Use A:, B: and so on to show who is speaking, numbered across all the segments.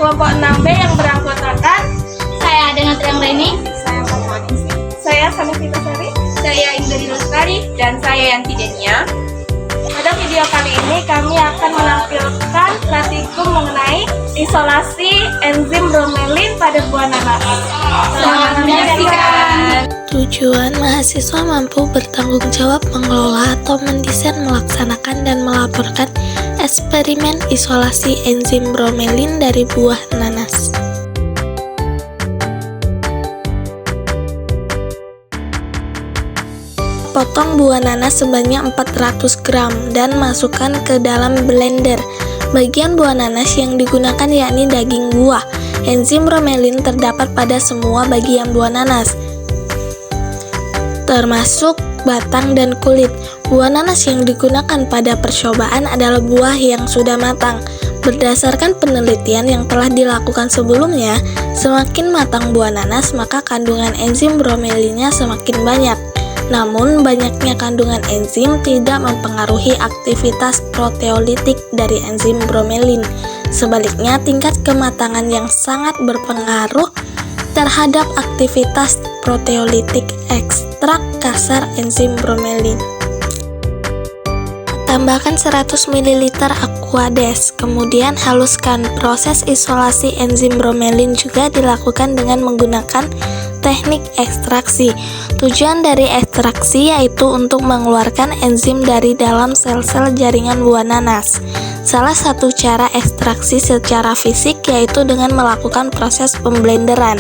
A: kelompok 6B yang beranggotakan
B: Saya dengan Triang Reni.
A: saya Sanifita Sari,
B: Saya Inggris Lestari.
A: dan saya Yanti Denia. Pada video kali ini kami akan menampilkan praktikum mengenai isolasi enzim bromelin pada buah nanas.
B: Selamat menyaksikan.
C: Tujuan mahasiswa mampu bertanggung jawab mengelola atau mendesain, melaksanakan, dan melaporkan eksperimen isolasi enzim bromelin dari buah nanas. Potong buah nanas sebanyak 400 gram dan masukkan ke dalam blender. Bagian buah nanas yang digunakan yakni daging buah. Enzim bromelin terdapat pada semua bagian buah nanas, termasuk batang dan kulit. Buah nanas yang digunakan pada percobaan adalah buah yang sudah matang. Berdasarkan penelitian yang telah dilakukan sebelumnya, semakin matang buah nanas, maka kandungan enzim bromelinnya semakin banyak. Namun, banyaknya kandungan enzim tidak mempengaruhi aktivitas proteolitik dari enzim bromelin. Sebaliknya, tingkat kematangan yang sangat berpengaruh terhadap aktivitas proteolitik ekstrak kasar enzim bromelin. Tambahkan 100 ml Aquades, kemudian haluskan. Proses isolasi enzim bromelin juga dilakukan dengan menggunakan teknik ekstraksi. Tujuan dari ekstraksi yaitu untuk mengeluarkan enzim dari dalam sel-sel jaringan buah nanas. Salah satu cara ekstraksi secara fisik yaitu dengan melakukan proses pemblenderan.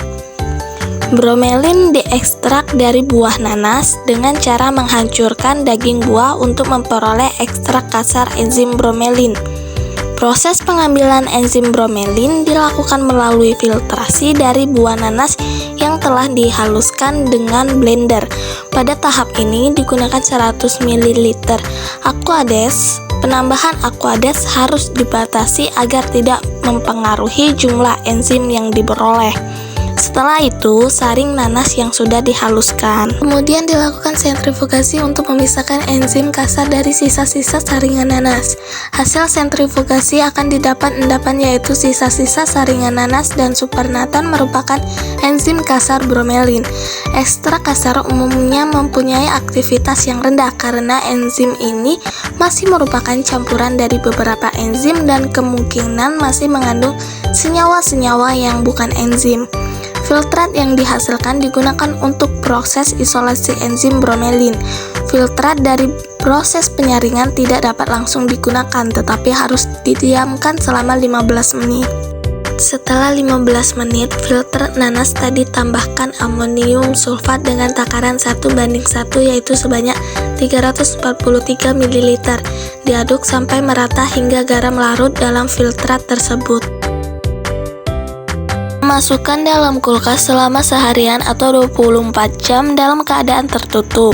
C: Bromelin diekstrak dari buah nanas dengan cara menghancurkan daging buah untuk memperoleh ekstrak kasar enzim bromelin. Proses pengambilan enzim bromelin dilakukan melalui filtrasi dari buah nanas yang telah dihaluskan dengan blender. Pada tahap ini digunakan 100 ml Aquades. Penambahan Aquades harus dibatasi agar tidak mempengaruhi jumlah enzim yang diperoleh. Setelah itu, saring nanas yang sudah dihaluskan. Kemudian dilakukan sentrifugasi untuk memisahkan enzim kasar dari sisa-sisa saringan nanas. Hasil sentrifugasi akan didapat endapan yaitu sisa-sisa saringan nanas dan supernatan merupakan enzim kasar bromelin. Ekstrak kasar umumnya mempunyai aktivitas yang rendah karena enzim ini masih merupakan campuran dari beberapa enzim dan kemungkinan masih mengandung senyawa-senyawa yang bukan enzim. Filtrat yang dihasilkan digunakan untuk proses isolasi enzim bromelin. Filtrat dari proses penyaringan tidak dapat langsung digunakan, tetapi harus didiamkan selama 15 menit. Setelah 15 menit, filter nanas tadi tambahkan amonium sulfat dengan takaran 1:1 yaitu sebanyak 343 ml. Diaduk sampai merata hingga garam larut dalam filtrat tersebut. Masukkan dalam kulkas selama seharian atau 24 jam dalam keadaan tertutup.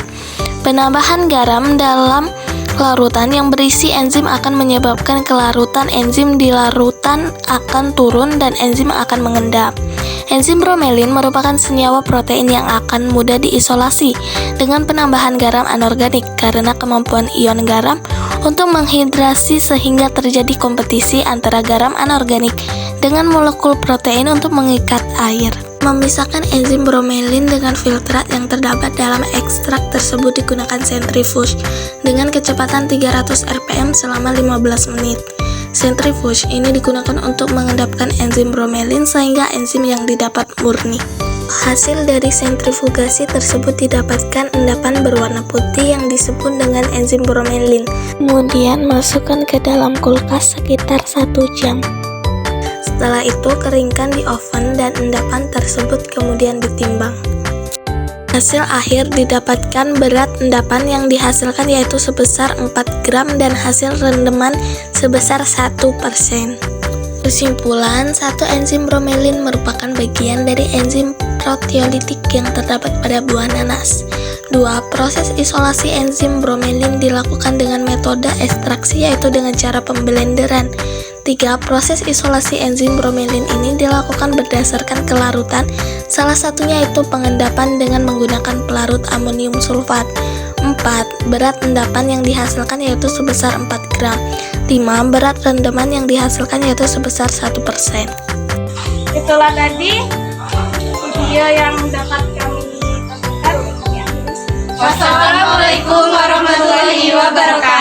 C: Penambahan garam dalam larutan yang berisi enzim akan menyebabkan kelarutan enzim di larutan akan turun dan enzim akan mengendap. Enzim bromelin merupakan senyawa protein yang akan mudah diisolasi dengan penambahan garam anorganik karena kemampuan ion garam untuk menghidrasi sehingga terjadi kompetisi antara garam anorganik dengan molekul protein untuk mengikat air. Memisahkan enzim bromelin dengan filtrat yang terdapat dalam ekstrak tersebut digunakan sentrifuge dengan kecepatan 300 rpm selama 15 menit. Sentrifuge ini digunakan untuk mengendapkan enzim bromelin sehingga enzim yang didapat murni. Hasil dari sentrifugasi tersebut didapatkan endapan berwarna putih yang disebut dengan enzim bromelin. Kemudian masukkan ke dalam kulkas sekitar 1 jam. Setelah itu keringkan di oven dan endapan tersebut kemudian ditimbang. Hasil akhir didapatkan berat endapan yang dihasilkan yaitu sebesar 4 gram dan hasil rendeman sebesar 1%. Kesimpulan, 1 enzim bromelin merupakan bagian dari enzim proteolitik yang terdapat pada buah nanas. 2. Proses isolasi enzim bromelin dilakukan dengan metode ekstraksi yaitu dengan cara pemblenderan. 3. Proses isolasi enzim bromelin ini dilakukan berdasarkan kelarutan, salah satunya yaitu pengendapan dengan menggunakan pelarut amonium sulfat. 4. Berat endapan yang dihasilkan yaitu sebesar 4 gram. 5. Berat rendaman yang dihasilkan yaitu sebesar 1%.
A: Itulah tadi video yang dapat kami tontonkan. Ya.
B: Wassalamualaikum warahmatullahi wabarakatuh.